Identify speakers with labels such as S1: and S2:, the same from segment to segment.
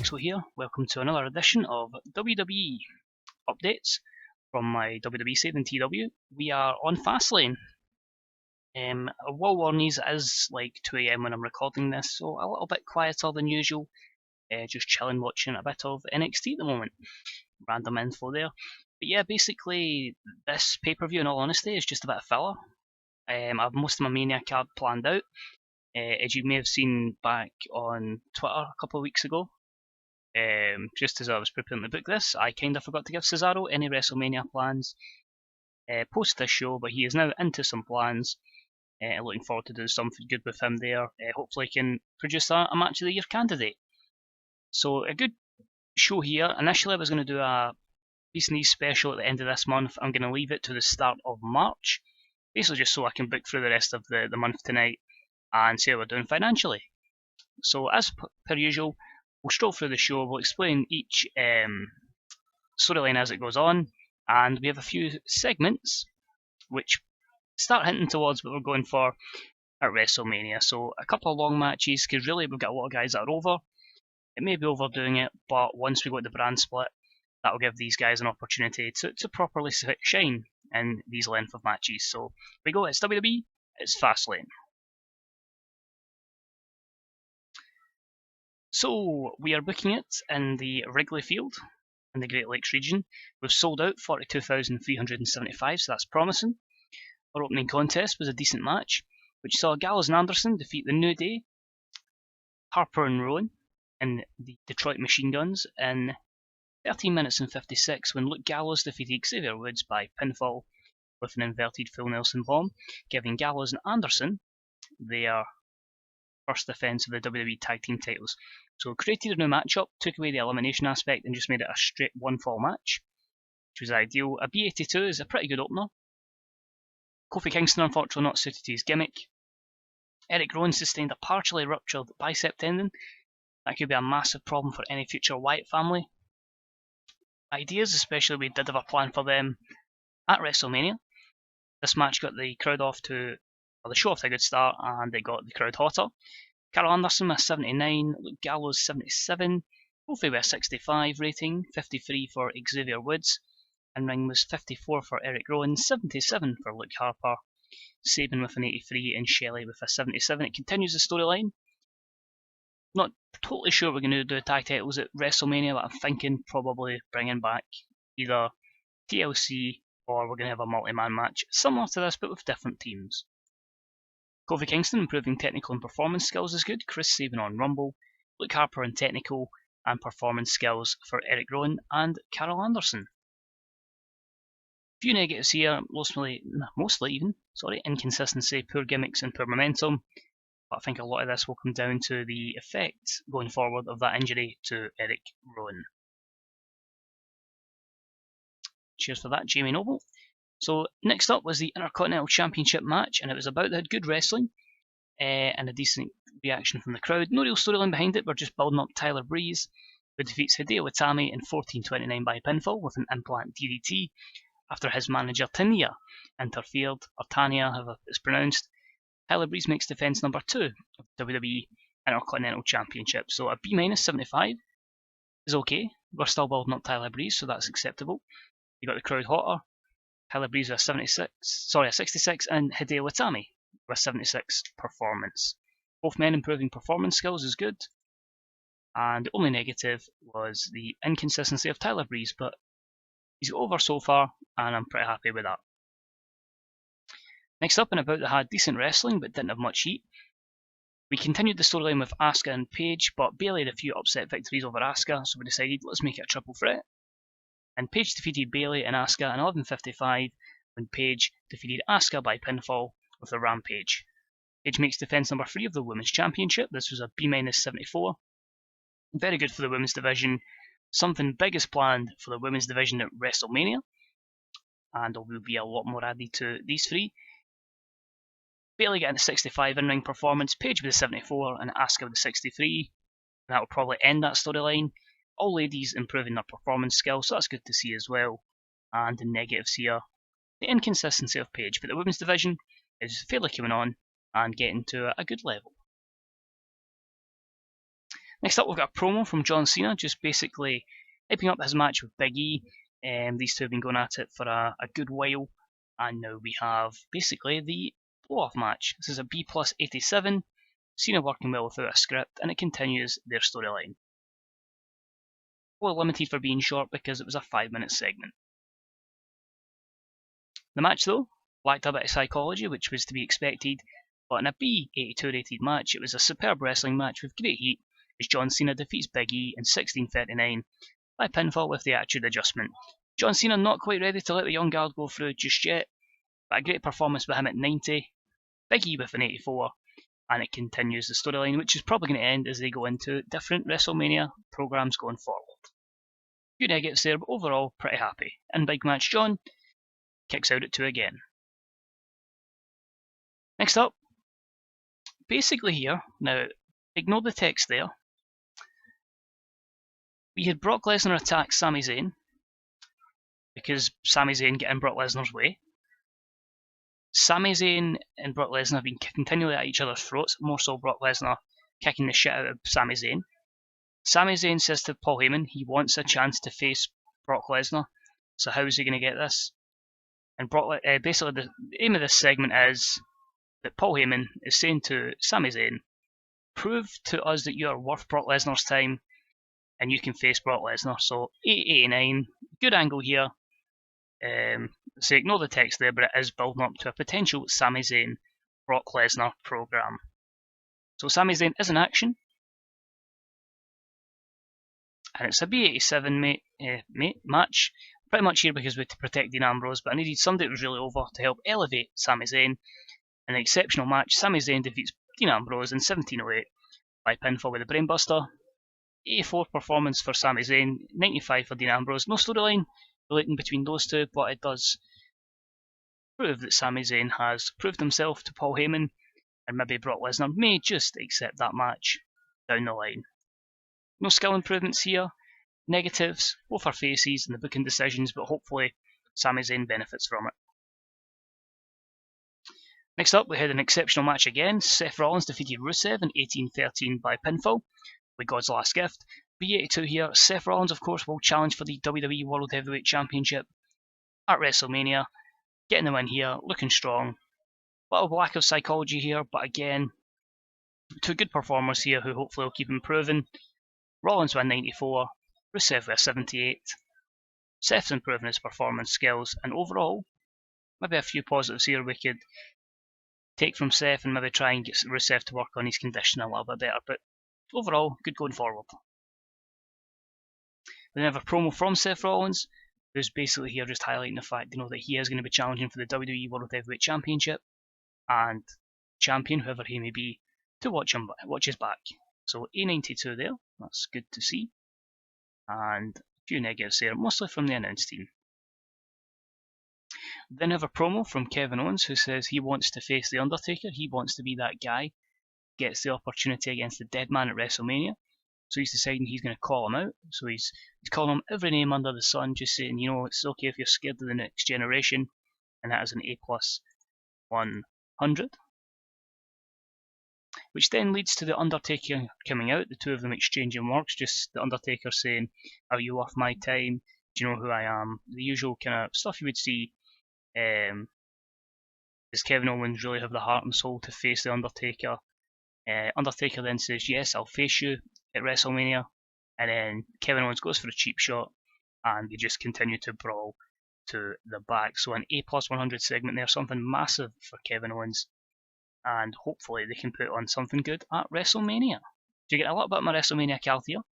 S1: Maxwell here. Welcome to another edition of WWE updates from my WWE saving TW. We are on Fastlane. I will warn you, it is like 2 AM when I'm recording this, so a little bit quieter than usual. Just chilling, watching a bit of NXT at the moment. Random info there. But yeah, basically, this pay-per-view, in all honesty, is just a bit of filler. I have most of my Mania card planned out. As you may have seen back on Twitter a couple of weeks ago, just as I was preparing to book this, I kind of forgot to give Cesaro any WrestleMania plans post this show, but he is now into some plans. Looking forward to doing something good with him there. Hopefully, he can produce a Match of the Year candidate. So, a good show here. Initially, I was going to do a Beast and Knees special at the end of this month. I'm going to leave it to the start of March, basically just so I can book through the rest of the month tonight and see how we're doing financially. So, as per usual, we'll stroll through the show, we'll explain each storyline as it goes on, and we have a few segments which start hinting towards what we're going for at WrestleMania. So a couple of long matches, because really we've got a lot of guys that are over. It may be overdoing it, but once we go to the brand split, that will give these guys an opportunity to properly shine in these length of matches. So we go, it's WWE, it's Fastlane. So we are booking it in the Wrigley Field in the Great Lakes region. We've sold out 42,375, so that's promising. Our opening contest was a decent match, which saw Gallows and Anderson defeat the New Day, Harper and Rowan, and the Detroit Machine Guns in 13 minutes and 56 when Luke Gallows defeated Xavier Woods by pinfall with an inverted full Nelson bomb, giving Gallows and Anderson their first defence of the WWE Tag Team titles. So created a new matchup, took away the elimination aspect and just made it a straight one-fall match, which was ideal. A B82 is a pretty good opener. Kofi Kingston unfortunately not suited to his gimmick. Eric Rowan sustained a partially ruptured bicep tendon. That could be a massive problem for any future Wyatt family. Ideas, especially we did have a plan for them at WrestleMania. This match got the crowd off to, well, the show off to a good start, and it got the crowd hotter. Carl Anderson with 79, Luke Gallows 77, Kofi with a 65 rating, 53 for Xavier Woods, and ring was 54 for Eric Rowan, 77 for Luke Harper, Sabin with an 83, and Shelley with a 77. It continues the storyline. Not totally sure we're going to do tag titles at WrestleMania, but I'm thinking probably bringing back either TLC or we're going to have a multi-man match similar to this but with different teams. Kofi Kingston improving technical and performance skills is good. Chris Sabin on Rumble. Luke Harper in technical and performance skills for Eric Rowan and Carl Anderson. Few negatives here, mostly inconsistency, poor gimmicks and poor momentum. But I think a lot of this will come down to the effect going forward of that injury to Eric Rowan. Cheers for that, Jamie Noble. So next up was the Intercontinental Championship match, and it was about that good wrestling and a decent reaction from the crowd. No real storyline behind it, we're just building up Tyler Breeze, who defeats Hideo Itami in 14:29 by pinfall with an implant DDT after his manager Tania interfered, or Tania, however it's pronounced. Tyler Breeze makes defence number 2 of the WWE Intercontinental Championship. So a B-75 is okay. We're still building up Tyler Breeze, so that's acceptable. You got the crowd hotter. Tyler Breeze with a 66, and Hideo Itami with a 76 performance. Both men improving performance skills is good. And the only negative was the inconsistency of Tyler Breeze, but he's over so far, and I'm pretty happy with that. Next up and about that had decent wrestling but didn't have much heat. We continued the storyline with Asuka and Paige, but Bayley had a few upset victories over Asuka, so we decided let's make it a triple threat. And Paige defeated Bayley and Asuka in 11:55 when Paige defeated Asuka by pinfall with a Rampage. Paige makes defense number 3 of the Women's Championship. This was a B-74. Very good for the Women's Division. Something big is planned for the Women's Division at WrestleMania, and there will be a lot more added to these three. Bayley getting a 65 in-ring performance, Paige with a 74, and Asuka with a 63. And that will probably end that storyline. All ladies improving their performance skills, so that's good to see as well. And the negatives here, the inconsistency of Paige, but the women's division is fairly coming on and getting to a good level. Next up, we've got a promo from John Cena, just basically hyping up his match with Big E. These two have been going at it for a good while, and now we have basically the blow-off match. This is a B plus 87, Cena working well without a script, and it continues their storyline. Well, limited for being short because it was a 5-minute segment. The match, though, lacked a bit of psychology, which was to be expected, but in a B82 rated match, it was a superb wrestling match with great heat as John Cena defeats Big E in 16:39 by pinfall with the attitude adjustment. John Cena not quite ready to let the young guard go through just yet, but a great performance by him at 90, Big E with an 84, and it continues the storyline, which is probably going to end as they go into different WrestleMania programs going forward. Few negatives there, but overall pretty happy. In big match, John kicks out at 2 again. Next up, basically here, now ignore the text there, we had Brock Lesnar attack Sami Zayn, because Sami Zayn get in Brock Lesnar's way. Sami Zayn and Brock Lesnar have been continually at each other's throats, more so Brock Lesnar kicking the shit out of Sami Zayn. Sami Zayn says to Paul Heyman he wants a chance to face Brock Lesnar, so how is he going to get this? And basically the aim of this segment is that Paul Heyman is saying to Sami Zayn, prove to us that you are worth Brock Lesnar's time and you can face Brock Lesnar. So 889, good angle here. So ignore the text there, but it is building up to a potential Sami Zayn Brock Lesnar program. So Sami Zayn is in action, and it's a B87 match. Pretty much here because we had to protect Dean Ambrose, but I needed somebody that was really over to help elevate Sami Zayn. In an exceptional match, Sami Zayn defeats Dean Ambrose in 17:08 by pinfall with a brainbuster. 84 performance for Sami Zayn, 95 for Dean Ambrose. No storyline relating between those two, but it does prove that Sami Zayn has proved himself to Paul Heyman, and maybe Brock Lesnar may just accept that match down the line. No skill improvements here. Negatives, both are faces and the booking decisions, but hopefully Sami Zayn benefits from it. Next up, we had an exceptional match again. Seth Rollins defeated Rusev in 18:13 by pinfall with God's Last Gift. B82 here. Seth Rollins, of course, will challenge for the WWE World Heavyweight Championship at WrestleMania. Getting the win here, looking strong. A little lack of psychology here, but again, two good performers here who hopefully will keep improving. Rollins with a 94, Rusev with a 78. Seth's improving his performance skills, and overall, maybe a few positives here we could take from Seth and maybe try and get Rusev to work on his conditioning a little bit better, but overall, good going forward. We then have a promo from Seth Rollins, who's basically here just highlighting the fact that he is going to be challenging for the WWE World Heavyweight Championship, and champion, whoever he may be, to watch his back. So A92 there, that's good to see. And a few negatives there, mostly from the announce team. Then have a promo from Kevin Owens, who says he wants to face The Undertaker. He wants to be that guy, gets the opportunity against the dead man at WrestleMania. So he's deciding he's going to call him out. So he's calling him every name under the sun, just saying, it's okay if you're scared of the next generation. And that is an A plus 100. Which then leads to The Undertaker coming out, the two of them exchanging works, just The Undertaker saying, are you worth my time? Do you know who I am? The usual kind of stuff you would see. Does Kevin Owens really have the heart and soul to face The Undertaker? Undertaker then says, yes, I'll face you at WrestleMania. And then Kevin Owens goes for a cheap shot, and they just continue to brawl to the back. So an A plus 100 segment there, something massive for Kevin Owens. And hopefully they can put on something good at WrestleMania. So you get a little bit of my WrestleMania card here.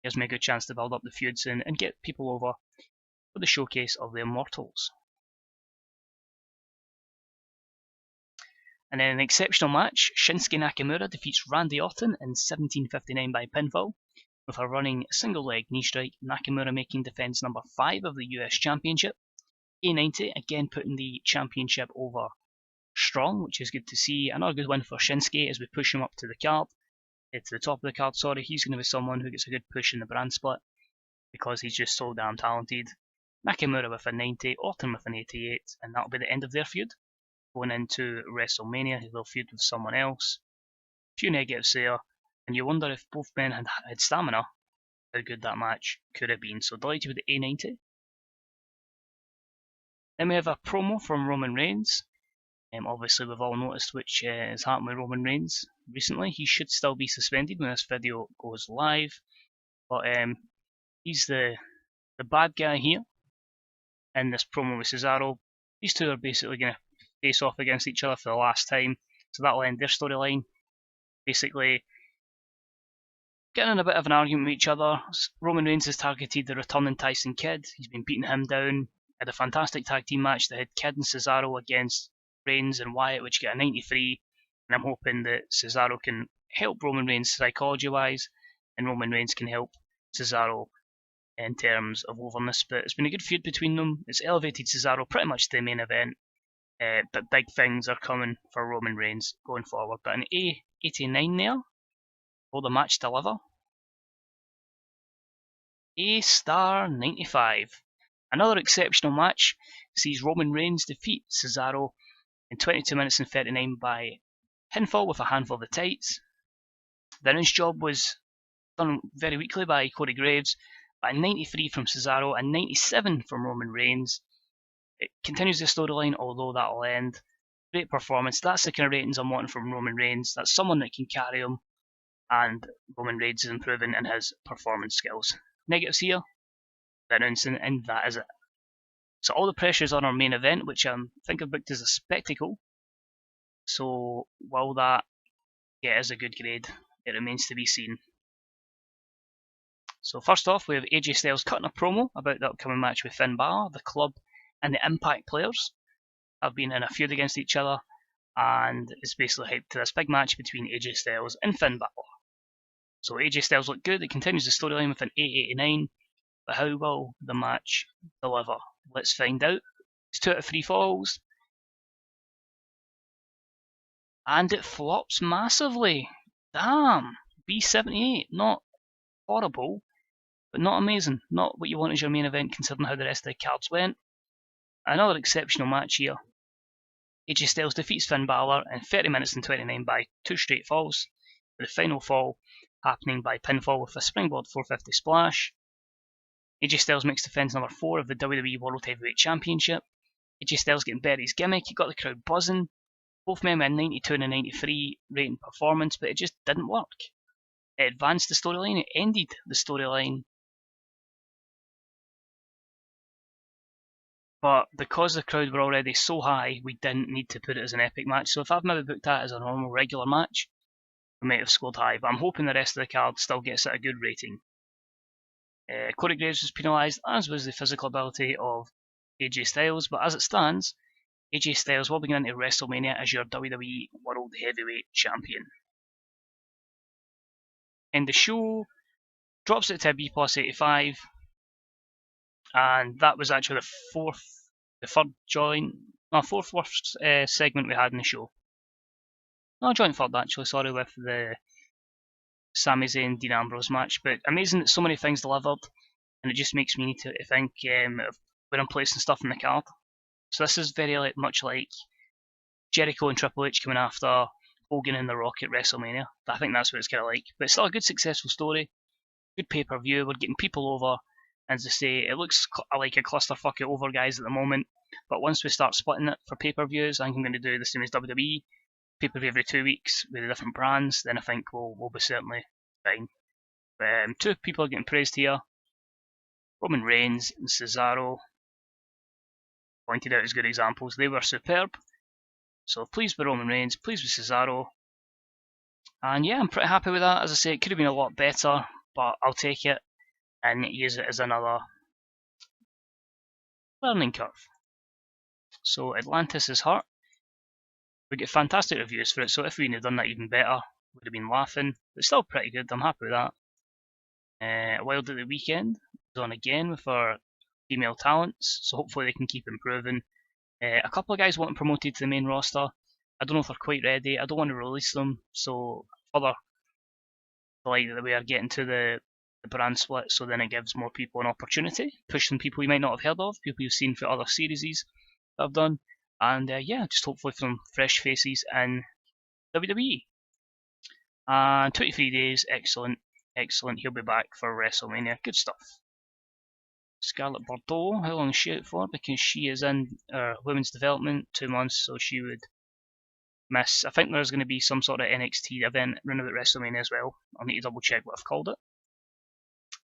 S1: Gives me a good chance to build up the feuds and get people over for the showcase of the Immortals. And then an exceptional match, Shinsuke Nakamura defeats Randy Orton in 17:59 by pinfall. With a running single leg knee strike, Nakamura making defense number 5 of the US Championship. A90 again putting the championship over strong, which is good to see. Another good win for Shinsuke as we push him up to the card. To the top of the card, sorry. He's going to be someone who gets a good push in the brand split because he's just so damn talented. Nakamura with a 90, Orton with an 88, and that'll be the end of their feud. Going into WrestleMania, they'll feud with someone else. A few negatives there. and you wonder if both men had stamina, how good that match could have been. So delighted with the A90. Then we have a promo from Roman Reigns. Obviously, we've all noticed which has happened with Roman Reigns recently. He should still be suspended when this video goes live, but he's the bad guy here in this promo with Cesaro. These two are basically going to face off against each other for the last time, so that'll end their storyline. Basically, getting in a bit of an argument with each other. Roman Reigns has targeted the returning Tyson Kidd. He's been beating him down. Had a fantastic tag team match that had Kidd and Cesaro against Reigns and Wyatt, which got a 93. And I'm hoping that Cesaro can help Roman Reigns psychology-wise, and Roman Reigns can help Cesaro in terms of overness. But it's been a good feud between them. It's elevated Cesaro pretty much to the main event. But big things are coming for Roman Reigns going forward. But an A89 there. Will the match deliver? A star 95. Another exceptional match sees Roman Reigns defeat Cesaro in 22 minutes and 39 by pinfall with a handful of the tights. The announce job was done very weakly by Corey Graves, but a 93 from Cesaro and 97 from Roman Reigns. It continues the storyline, although that'll end. Great performance. That's the kind of ratings I'm wanting from Roman Reigns. That's someone that can carry him, and Roman Reigns is improving in his performance skills. Negatives here, the announcing, and that is it. So all the pressure is on our main event, which I think I've booked as a spectacle. So will that get us a good grade? It remains to be seen. So first off, we have AJ Styles cutting a promo about the upcoming match with Finn Balor. The club and the Impact players have been in a feud against each other, and it's basically hyped to this big match between AJ Styles and Finn Balor. So AJ Styles looked good. It continues the storyline with an A89, but how will the match deliver? Let's find out. It's 2 out of 3 falls, and it flops massively. Damn, B78, not horrible, but not amazing. Not what you want as your main event considering how the rest of the cards went. Another exceptional match here. AJ Styles defeats Finn Balor in 30 minutes and 29 by 2 straight falls, with the final fall happening by pinfall with a springboard 450 splash. AJ Styles makes defense number 4 of the WWE World Heavyweight Championship. AJ Styles getting better his gimmick, he got the crowd buzzing. Both men with a 92 and a 93 rating performance, but it just didn't work. It advanced the storyline, it ended the storyline. But because the crowd were already so high, we didn't need to put it as an epic match. So if I've maybe booked that as a normal regular match, we might have scored high. But I'm hoping the rest of the card still gets it a good rating. Corey Graves was penalised, as was the physical ability of AJ Styles. But as it stands, AJ Styles will be going into WrestleMania as your WWE World Heavyweight Champion. And the show drops it to a B plus 85. And that was actually the fourth worst segment we had in the show. No, joint third actually, sorry, with the Sami Zayn Dean Ambrose match. But amazing that so many things delivered, and it just makes me need to think of when I'm placing stuff in the card. So this is very much like Jericho and Triple H coming after Hogan and The Rock at WrestleMania. I think that's what it's kind of like. But it's still a good, successful story. Good pay-per-view. We're getting people over. As I say, it looks like a clusterfuck of over guys at the moment, but once we start splitting it for pay-per-views, I think I'm going to do the same as WWE, pay-per-view every 2 weeks with the different brands, then I think we'll be certainly fine. But, 2 people are getting praised here. Roman Reigns and Cesaro, pointed out as good examples. They were superb. So pleased with Roman Reigns, pleased with Cesaro. And yeah, I'm pretty happy with that. As I say, it could have been a lot better, but I'll take it and use it as another learning curve. So Atlantis is hurt. We get fantastic reviews for it, so if we had done that even better, would have been laughing. But still pretty good, I'm happy with that. Wild at the Weekend is on again with our female talents, so hopefully they can keep improving. A couple of guys want promoted to the main roster. I don't know if they're quite ready. I don't want to release them, so further like that we are getting to the brand split, so then it gives more people an opportunity, pushing people you might not have heard of, people you've seen for other series that I've done, and yeah, just hopefully some fresh faces in WWE. And 23 days, excellent, excellent. He'll be back for WrestleMania. Good stuff. Scarlett Bordeaux, how long is she out for? Because she is in women's development, 2 months, so she would miss. I think there's going to be some sort of NXT event running about WrestleMania as well. I'll need to double check what I've called it.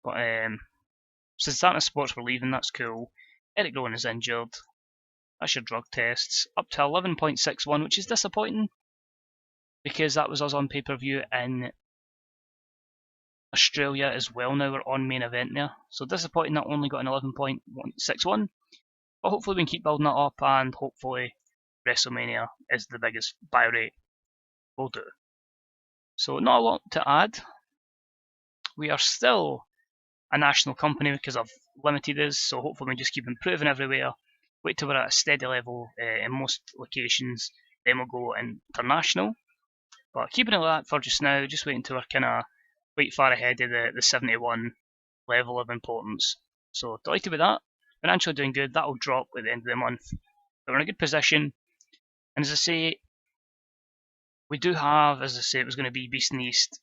S1: But since Dana Sports were leaving, that's cool. Eric Rowan is injured. That's your drug tests. Up to 11.61, which is disappointing because that was us on pay-per-view in Australia as well. Now we're on main event there. So disappointing that only got an 11.61. But hopefully we can keep building that up, and hopefully WrestleMania is the biggest buy rate we'll do. So not a lot to add. We are still a national company because of limited is, so hopefully we just keep improving everywhere. Wait till we're at a steady level in most locations, then we'll go international. But keeping it like that for just now, just wait until we're kind of far ahead of the 71 level of importance. So delighted with that. Financially doing good. That'll drop at the end of the month. But we're in a good position. And as I say, we do have, as I say, it was going to be Beast in the East.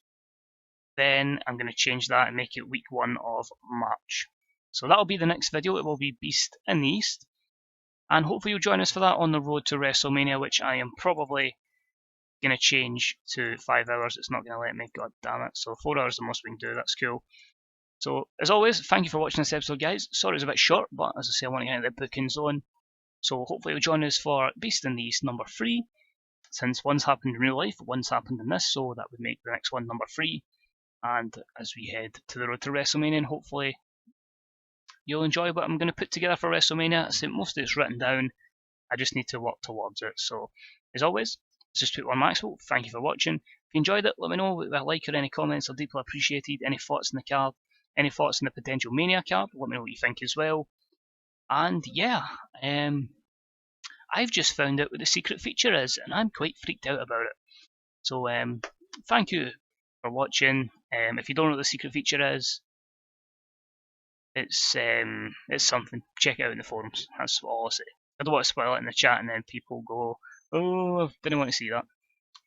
S1: Then I'm going to change that and make it week 1 of March. So that'll be the next video. It will be Beast in the East. And hopefully you'll join us for that on the road to WrestleMania, which I am probably going to change to 5 hours. It's not going to let me, god damn it. So 4 hours is the most we can do, that's cool. So as always, thank you for watching this episode, guys. Sorry it's a bit short, but as I say, I want to get into the booking zone. So hopefully you'll join us for Beast in the East number 3. Since one's happened in real life, one's happened in this, so that would make the next one number 3. And as we head to the road to WrestleMania, and hopefully you'll enjoy what I'm going to put together for WrestleMania. I think most of it's written down. I just need to work towards it. So, as always, this is Put1 Maxwell. Thank you for watching. If you enjoyed it, let me know with a like or any comments. Are deeply appreciated. Any thoughts on the card? Any thoughts on the potential Mania card? Let me know what you think as well. And yeah, I've just found out what the secret feature is, and I'm quite freaked out about it. So, thank you for watching. If you don't know what the secret feature is, it's something. Check it out in the forums. That's all I'll say. I don't want to spoil it in the chat and then people go, oh, I didn't want to see that.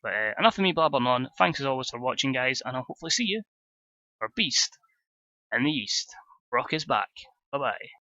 S1: But enough of me blabbering on. Thanks as always for watching, guys, and I'll hopefully see you for Beast in the East. Brock is back. Bye bye.